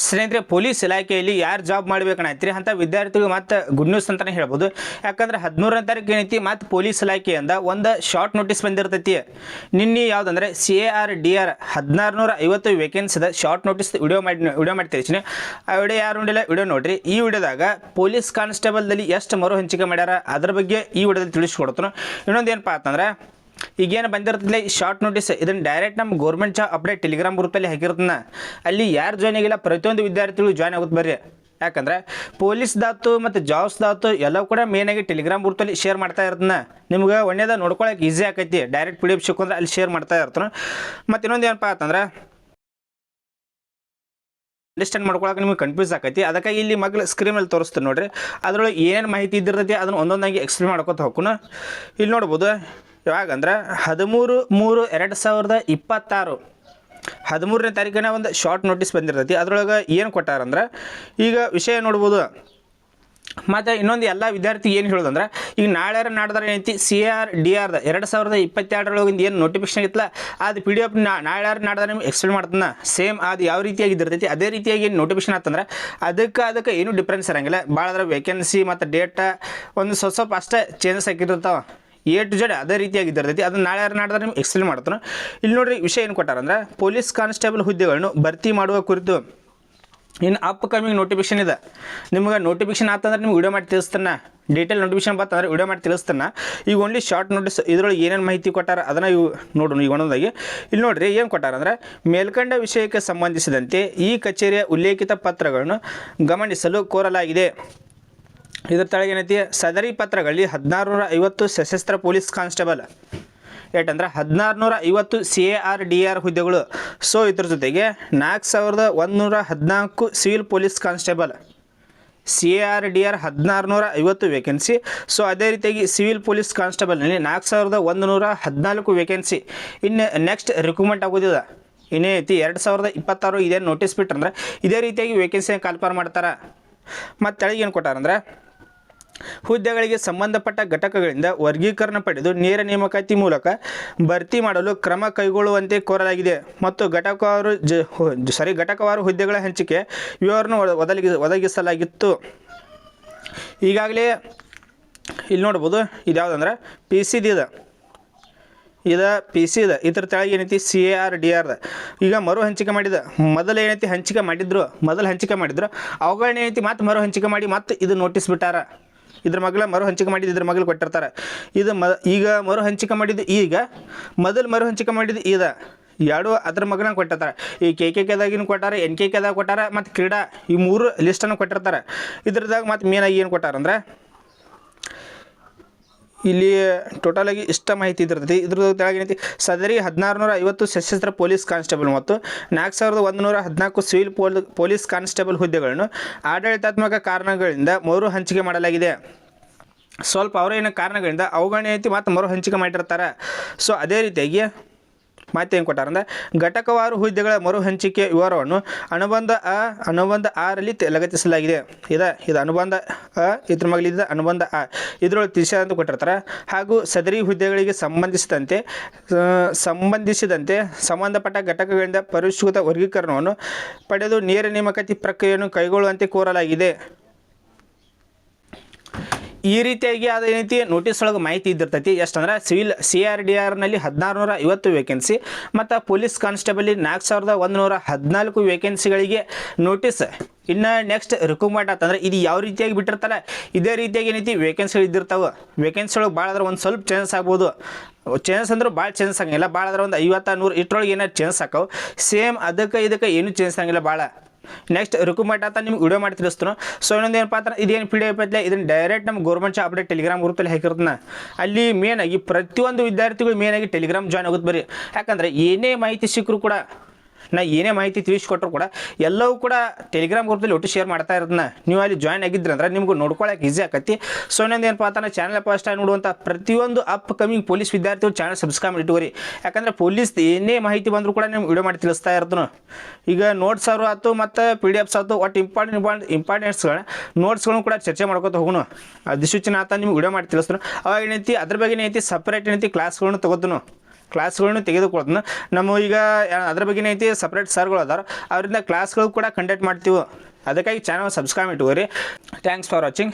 ಸ್ನೇಹಿತರೆ, ಪೊಲೀಸ್ ಇಲಾಖೆಯಲ್ಲಿ ಯಾರು ಜಾಬ್ ಮಾಡಬೇಕನ್ನೈತ್ರಿ ಅಂತ ವಿದ್ಯಾರ್ಥಿಗಳು ಮತ್ತೆ ಗುಡ್ ನ್ಯೂಸ್ ಅಂತಲೇ ಹೇಳ್ಬೋದು. ಯಾಕಂದ್ರೆ 13ನೇ ತಾರೀಕು ಏನೈತಿ ಮತ್ತು ಪೊಲೀಸ್ ಇಲಾಖೆಯಿಂದ ಒಂದು ಶಾರ್ಟ್ ನೋಟಿಸ್ ಬಂದಿರ್ತೈತಿ. ನಿನ್ನೆ ಯಾವುದಂದ್ರೆ CARDR 1650 ವೇಕೆನ್ಸಿದ ಶಾರ್ಟ್ ನೋಟಿಸ್ ವಿಡಿಯೋ ಮಾಡಿ ತಿಳಿಸಿನಿ. ಆ ವಿಡಿಯೋ ಯಾರು ನೋಡಿಲ್ಲ ವಿಡಿಯೋ ನೋಡ್ರಿ. ಈ ವಿಡಿಯೋದಾಗ ಪೊಲೀಸ್ ಕಾನ್ಸ್ಟೇಬಲ್ದಲ್ಲಿ ಎಷ್ಟು ಮರು ಹಂಚಿಕೆ ಮಾಡ್ಯಾರ ಅದ್ರ ಬಗ್ಗೆ ಈ ವಿಡಿಯೋದಲ್ಲಿ ತಿಳಿಸ್ಕೊಡ್ತಾನೆ. ಇನ್ನೊಂದು ಏನಪ್ಪ ಅಂತಂದ್ರೆ, ಈಗೇನು ಬಂದಿರ್ತಲ್ಲ ಈ ಶಾರ್ಟ್ ನೋಟಿಸ್, ಇದನ್ನು ಡೈರೆಕ್ಟ್ ನಮ್ಮ ಗೌರ್ಮೆಂಟ್ ಜಾಬ್ ಅಪ್ಡೇಟ್ ಟೆಲಿಗ್ರಾಮ್ ಗ್ರೂಪಲ್ಲಿ ಹಾಕಿರ್ತನ. ಅಲ್ಲಿ ಯಾರು ಜಾಯ್ನ್ ಆಗಿಲ್ಲ ಪ್ರತಿಯೊಂದು ವಿದ್ಯಾರ್ಥಿಗಳು ಜಾಯ್ನ್ ಆಗುತ್ತೆ ಬರ್ರಿ. ಯಾಕಂದರೆ ಪೊಲೀಸ್ದಾತು ಮತ್ತು ಜಾಬ್ಸ್ದಾತು ಎಲ್ಲವೂ ಕೂಡ ಮೇನಾಗಿ ಟೆಲಿಗ್ರಾಮ್ ಗ್ರೂಪಲ್ಲಿ ಶೇರ್ ಮಾಡ್ತಾ ಇರ್ತನ. ನಿಮ್ಗೆ ಒಳ್ಳೆಯದ ನೋಡ್ಕೊಳಕ್ಕೆ ಈಸಿ ಆಕೈತಿ. ಡೈರೆಕ್ಟ್ PDF ಸಿಕ್ಕಂದ್ರೆ ಅಲ್ಲಿ ಶೇರ್ ಮಾಡ್ತಾ ಇರ್ತಾನೆ. ಮತ್ತು ಇನ್ನೊಂದು ಏನಪ್ಪ ಅಂತಂದ್ರೆ, ಅಂಡರ್ಸ್ಟ್ಯಾಂಡ್ ಮಾಡ್ಕೊಳಕ್ಕೆ ನಿಮಗೆ ಕನ್ಫ್ಯೂಸ್ ಆಕೈತಿ. ಅದಕ್ಕಾಗಿ ಇಲ್ಲಿ ಮಗಳು ಸ್ಕ್ರೀನಲ್ಲಿ ತೋರಿಸ್ತೀನಿ ನೋಡ್ರಿ. ಅದರೊಳಗೆ ಏನೇನು ಮಾಹಿತಿ ಇದ್ದಿರ್ತೈತಿ ಅದನ್ನು ಒಂದೊಂದಾಗಿ ಎಕ್ಸ್ಪ್ಲೇನ್ ಮಾಡ್ಕೊತ ಹೋಗ್ಕೊನು. ಇಲ್ಲಿ ನೋಡ್ಬೋದು, ಯಾವಾಗಂದ್ರೆ 13/3/2026 13ನೇ ತಾರೀಕಿನ ಒಂದು ಶಾರ್ಟ್ ನೋಟಿಸ್ ಬಂದಿರ್ತೈತಿ. ಅದ್ರೊಳಗೆ ಏನು ಕೊಟ್ಟಾರಂದ್ರೆ, ಈಗ ವಿಷಯ ನೋಡ್ಬೋದು. ಮತ್ತು ಇನ್ನೊಂದು ಎಲ್ಲ ವಿದ್ಯಾರ್ಥಿ ಏನು ಹೇಳೋದಂದ್ರೆ, ಈಗ ನಾಳೆ ನಾಡ್ದಾರ ಏನೈತಿ CARDR 2022 ಏನು ನೋಟಿಫಿಕೇಶನ್ ಇತ್ತಲ್ಲ, ಅದು PDF ನಾಳೆ ನಾಡ್ದಾರ ನಿಮ್ಗೆ ಎಕ್ಸ್ಪ್ಲೇನ್ ಮಾಡ್ತಾನೆ. ಸೇಮ್ ಅದು ಯಾವ ರೀತಿಯಾಗಿ ಇದ್ದಿರ್ತೈತಿ ಅದೇ ರೀತಿಯಾಗಿ ಏನು ನೋಟಿಫಿಕೇಶನ್ ಆತಂದ್ರೆ ಅದಕ್ಕೆ ಏನೂ ಡಿಫ್ರೆನ್ಸ್ ಇರೋಂಗಿಲ್ಲ. ಭಾಳ ಅದ್ರ ವೇಕೆನ್ಸಿ ಮತ್ತು ಡೇಟಾ ಒಂದು ಸ್ವಲ್ಪ ಅಷ್ಟೇ ಚೇಂಜಸ್ ಆಗಿರ್ತಾವೆ. A to Z ಅದೇ ರೀತಿಯಾಗಿದ್ದಿರ್ತೈತಿ. ಅದನ್ನು ನಾಳೆ ನಾಡ್ದಾರ ನಿಮ್ಗೆ ಎಕ್ಸ್ಪ್ಲೇನ್ ಮಾಡ್ತಾನೆ. ಇಲ್ಲಿ ನೋಡ್ರಿ, ವಿಷಯ ಏನು ಕೊಟ್ಟಾರಂದ್ರೆ, ಪೊಲೀಸ್ ಕಾನ್ಸ್ಟೇಬಲ್ ಹುದ್ದೆಗಳನ್ನು ಭರ್ತಿ ಮಾಡುವ ಕುರಿತು ಇನ್ನು ಅಪ್ಕಮಿಂಗ್ ನೋಟಿಫಿಕೇಶನ್ ಇದೆ. ನಿಮ್ಗೆ ನೋಟಿಫಿಕೇಶನ್ ಆತಂದ್ರೆ ನಿಮ್ಗೆ ವಿಡಿಯೋ ಮಾಡಿ ತಿಳಿಸ್ತಾನೆ. ಡೀಟೇಲ್ ನೋಟಿಫಿಕೇಶನ್ ಬರ್ತಂದ್ರೆ ವಿಡಿಯೋ ಮಾಡಿ ತಿಳಿಸ್ತಾನೆ. ಈಗ ಓನ್ಲಿ ಶಾರ್ಟ್ ನೋಟಿಸ್ ಇದ್ರೊಳಗೆ ಏನೇನು ಮಾಹಿತಿ ಕೊಟ್ಟಾರ ಅದನ್ನು ಇವು ನೋಡೋಣ ಈಗ ಒಂದೊಂದಾಗಿ. ಇಲ್ಲಿ ನೋಡ್ರಿ ಏನು ಕೊಟ್ಟಾರಂದ್ರೆ, ಮೇಲ್ಕಂಡ ವಿಷಯಕ್ಕೆ ಸಂಬಂಧಿಸಿದಂತೆ ಈ ಕಚೇರಿಯ ಉಲ್ಲೇಖಿತ ಪತ್ರಗಳನ್ನು ಗಮನಿಸಲು ಕೋರಲಾಗಿದೆ. ಇದರ ತೆಳಗೆ ಏನೈತಿ, ಸದರಿ ಪತ್ರಗಳಲ್ಲಿ 1650 ಸಶಸ್ತ್ರ ಪೊಲೀಸ್ ಕಾನ್ಸ್ಟೇಬಲ್ ಏಟಂದ್ರೆ 1650 CARDR ಹುದ್ದೆಗಳು. ಸೊ ಇದ್ರ ಜೊತೆಗೆ 4114 civil police constable. CARDR 1650 vacancy. So ಅದೇ ರೀತಿಯಾಗಿ ಸಿವಿಲ್ ಪೊಲೀಸ್ ಕಾನ್ಸ್ಟೇಬಲ್ನಲ್ಲಿ 4114 ವೇಕೆನ್ಸಿ. ಇನ್ನು ನೆಕ್ಸ್ಟ್ ರಿಕ್ರೂಟ್ಮೆಂಟ್ ಆಗೋದಿದೆ ಇನ್ನೈತಿ 2026 ಇದೇನು ನೋಟಿಸ್ ಬಿಟ್ರಂದ್ರೆ ಇದೇ ರೀತಿಯಾಗಿ ವೇಕೆನ್ಸಿ ಕಾಲ್ಫಾರ್ ಮಾಡ್ತಾರೆ. ಮತ್ತು ತೆಳಗೆ ಏನು ಕೊಟ್ಟಾರಂದ್ರೆ, ಹುದ್ದೆಗಳಿಗೆ ಸಂಬಂಧಪಟ್ಟ ಘಟಕಗಳಿಂದ ವರ್ಗೀಕರಣ ಪಡೆದು ನೇರ ನೇಮಕಾತಿ ಮೂಲಕ ಭರ್ತಿ ಮಾಡಲು ಕ್ರಮ ಕೈಗೊಳ್ಳುವಂತೆ ಕೋರಲಾಗಿದೆ. ಮತ್ತು ಘಟಕವಾರು ಹುದ್ದೆಗಳ ಹಂಚಿಕೆ ವಿವರನ್ನು ಒದಗಿಸಲಾಗಿತ್ತು. ಈಗಾಗಲೇ ಇಲ್ಲಿ ನೋಡ್ಬೋದು, ಇದು ಯಾವುದಂದ್ರೆ PC ಇದೆ. ಇದ್ರ ತೆಳಗೆ ಏನೈತಿ CARDR. ಈಗ ಮರು ಹಂಚಿಕೆ ಮಾಡಿದ ಮೊದಲು ಏನೈತಿ ಹಂಚಿಕೆ ಮಾಡಿದ್ರು ಅವುಗಳನ್ನ ಏನೈತಿ ಮತ್ತೆ ಮರು ಹಂಚಿಕೆ ಮಾಡಿ ಮತ್ತೆ ಇದು ನೋಟಿಸ್ ಬಿಟ್ಟಾರ. ಇದ್ರ ಮಗಳ ಮರು ಹಂಚಿಕೆ ಮಾಡಿದ್ದು ಇದ್ರ ಮಗಳು ಕೊಟ್ಟಿರ್ತಾರೆ. ಇದು ಈಗ ಮರು ಹಂಚಿಕೆ ಮಾಡಿದ್ದು ಮೊದಲು ಮರು ಹಂಚಿಕೆ ಮಾಡಿದ್ದು ಎರಡು ಅದ್ರ ಮಗನ ಕೊಟ್ಟಿರ್ತಾರೆ. ಈ KKKದಾಗಿನ ಕೊಟ್ಟಾರೆ, NKKದಾಗ ಕೊಟ್ಟಾರ ಮತ್ತು ಕ್ರೀಡಾ ಈ 3 ಲಿಸ್ಟನ್ನು ಕೊಟ್ಟಿರ್ತಾರೆ. ಇದ್ರದಾಗ ಮತ್ತು ಮೇನಾಗಿ ಏನು ಕೊಟ್ಟಾರಂದ್ರೆ, ಇಲ್ಲಿ ಟೋಟಲಾಗಿ ಇಷ್ಟ ಮಾಹಿತಿ ಇದ್ರೈತಿ. ಇದ್ರ ತೆಳಗೆ ಏನೈತಿ, ಸದರಿ 1650 ಸಶಸ್ತ್ರ ಪೊಲೀಸ್ ಕಾನ್ಸ್ಟೇಬಲ್ ಮತ್ತು 4114 ಸಿವಿಲ್ ಪೊಲೀಸ್ ಕಾನ್ಸ್ಟೇಬಲ್ ಹುದ್ದೆಗಳನ್ನು ಆಡಳಿತಾತ್ಮಕ ಕಾರಣಗಳಿಂದ ಮರು ಹಂಚಿಕೆ ಮಾಡಲಾಗಿದೆ. ಸ್ವಲ್ಪ ಅವರೇನು ಕಾರಣಗಳಿಂದ ಅವುಗಳನ್ನ ಐತಿ ಮತ್ತು ಮರು ಹಂಚಿಕೆ ಮಾಡಿರ್ತಾರೆ. ಸೊ ಅದೇ ರೀತಿಯಾಗಿ ಮಾತೇನು ಕೊಟ್ಟಾರಂದ್ರೆ, ಘಟಕವಾರು ಹುದ್ದೆಗಳ ಮರು ಹಂಚಿಕೆ ವಿವರವನ್ನು ಅನುಬಂಧ 6ರಲ್ಲಿ ಲಗತ್ತಿಸಲಾಗಿದೆ. ಇದು ಅನುಬಂಧ ಇದ್ರ ಮಗಲಿದ್ದ ಅನುಬಂಧ ಇದರೊಳಗೆ ತಿಳಿಸ ಅಂತ ಕೊಟ್ಟಿರ್ತಾರೆ. ಹಾಗೂ ಸದರಿ ಹುದ್ದೆಗಳಿಗೆ ಸಂಬಂಧಿಸಿದಂತೆ ಸಂಬಂಧಪಟ್ಟ ಘಟಕಗಳಿಂದ ಪರಿಷ್ಕೃತ ವರ್ಗೀಕರಣವನ್ನು ಪಡೆದು ನೇರ ನೇಮಕಾತಿ ಪ್ರಕ್ರಿಯೆಯನ್ನು ಕೈಗೊಳ್ಳುವಂತೆ ಕೋರಲಾಗಿದೆ. ಈ ರೀತಿಯಾಗಿ ಅದೇನೈತಿ ನೋಟಿಸ್ ಒಳಗೆ ಮಾಹಿತಿ ಇದ್ದಿರ್ತೈತಿ. ಎಷ್ಟಂದ್ರೆ CARDRನಲ್ಲಿ 1650 ವೇಕೆನ್ಸಿ ಮತ್ತು ಪೊಲೀಸ್ ಕಾನ್ಸ್ಟೇಬಲ್ಲಿ 4114 ವೇಕೆನ್ಸಿಗಳಿಗೆ ನೋಟಿಸ್. ಇನ್ನು ನೆಕ್ಸ್ಟ್ ರಿಕ್ರೂಟ್ಮೆಂಟ್ ಆತಂದ್ರೆ ಇದು ಯಾವ ರೀತಿಯಾಗಿ ಬಿಟ್ಟಿರ್ತಾರೆ ಇದೇ ರೀತಿಯಾಗಿ ಏನೈತಿ ವೇಕೆನ್ಸಿಗಳು ಇದ್ದಿರ್ತಾವೆ. ವೇಕೆನ್ಸಿ ಒಳಗೆ ಭಾಳ ಅಂದ್ರೆ ಒಂದು ಸ್ವಲ್ಪ ಚೇಂಜಸ್ ಆಗ್ಬೋದು. ಚೇಂಜಸ್ ಅಂದ್ರೆ ಭಾಳ ಚೇಂಜಸ್ ಆಗಂಗಿಲ್ಲ. ಭಾಳ ಅಂದ್ರೆ ಒಂದು 50 100 ಇಷ್ಟರೊಳಗೆ ಏನಾದ್ರು ಚೇಂಜಸ್ ಆಕಾವು. ಸೇಮ್ ಇದಕ್ಕೆ ಏನೂ ಚೇಂಜಸ್ ಆಗಂಗಿಲ್ಲ ಭಾಳ. ನೆಕ್ಸ್ಟ್ ರಿಕ್ರೂಟ್ಮೆಂಟ್ ಆತ ನಿಮ್ಗೆ ವಿಡಿಯೋ ಮಾಡಿ ತಿಳಿಸ್ತಾನೆ. ಸೊ ಇನ್ನೊಂದು ಏನಪ್ಪ ಅಂದ್ರೆ, ಇದೇನು PDF ಐತಲ್ಲ ಇದನ್ನು ಡೈರೆಕ್ಟ್ ನಮ್ಮ ಗೌರ್ಮೆಂಟ್ ಜಾಬ್ ಅಪ್ಡೇಟ್ ಟೆಲಿಗ್ರಾಮ್ ಗ್ರೂಪಲ್ಲಿ ಹಾಕಿರ್ತಾನೆ. ಅಲ್ಲಿ ಮೇನಾಗಿ ಪ್ರತಿಯೊಂದು ವಿದ್ಯಾರ್ಥಿಗಳು ಮೇನಾಗಿ ಟೆಲಿಗ್ರಾಮ್ ಜಾಯ್ನ್ ಆಗುತ್ತೆ ಬರ್ರಿ. ಯಾಕಂದರೆ ಏನೇ ಮಾಹಿತಿ ಸಿಕ್ಕರೂ ಕೂಡ ಏನೇ ಮಾಹಿತಿ ತಿಳಿಸ್ಕೊಟ್ರು ಕೂಡ ಎಲ್ಲವೂ ಕೂಡ ಟೆಲಿಗ್ರಾಮ್ ಗ್ರೂಪಲ್ಲಿ ಒಟ್ಟು ಶೇರ್ ಮಾಡ್ತಾ ಇರೋದನ್ನ ನೀವು ಅಲ್ಲಿ ಜಾಯ್ನ್ ಆಗಿದ್ರಂದ್ರೆ ನಿಮ್ಗೆ ನೋಡ್ಕೊಳ್ಳೋಕೆ ಈಸಿ ಆಕತಿ. ಸೊ ಇನ್ನೊಂದು ಏನಪ್ಪ ಅಂತಂದ್ರೆ, ಚಾನಲ್ ಫಸ್ಟ್ ಟೈಮ್ ನೋಡುವಂಥ ಪ್ರತಿಯೊಂದು ಅಪ್ಕಮಿಂಗ್ ಪೊಲೀಸ್ ವಿದ್ಯಾರ್ಥಿಗಳು ಚಾನಲ್ ಸಬ್ಸ್ಕ್ರೈಬ್ ಇಟ್ಟುವರಿ. ಯಾಕಂದರೆ ಪೊಲೀಸ್ ಏನೇ ಮಾಹಿತಿ ಬಂದರೂ ಕೂಡ ನಿಮ್ಗೆ ವಿಡಿಯೋ ಮಾಡಿ ತಿಳಿಸ್ತಾ ಇರ್ತಾನೆ. ಈಗ ನೋಟ್ಸ್ ಅವರು ಆಯ್ತು ಮತ್ತು PDFs ಆಯ್ತು, ಒಟ್ಟು ನೋಟ್ಸ್ಗಳನ್ನು ಕೂಡ ಚರ್ಚೆ ಮಾಡ್ಕೊತ ಹೋಗೋಣ. ಅಧಿಸೂಚನೆ ಆತ ನಿಮ್ಗೆ ವಿಡಿಯೋ ಮಾಡಿ ತಿಳಿಸ್ತಾನೆ. ಅವಾಗ ಏನೈತಿ ಅದ್ರ ಬಗ್ಗೆ ಏನೈತಿ ಸಪ್ರೇಟ್ ಏನೈತಿ ಕ್ಲಾಸ್ಗಳನ್ನು ತಗೋತಾನು. ಕ್ಲಾಸ್ಗಳನ್ನು ತೆಗೆದುಕೊಳ್ತೀನಿ. ನಮ್ಮ ಈಗ ಅದ್ರ ಬಗ್ಗೆ ಐತಿ ಸಪ್ರೇಟ್ ಸರ್ಗಳು ಅದಾರ, ಅವರಿಂದ ಕ್ಲಾಸ್ಗಳು ಕೂಡ ಕಂಡಕ್ಟ್ ಮಾಡ್ತೀವಿ. ಅದಕ್ಕಾಗಿ ಚಾನಲ್ ಸಬ್ಸ್ಕ್ರೈಬ್ ಇಟ್ಕೋರಿ. Thanks for watching.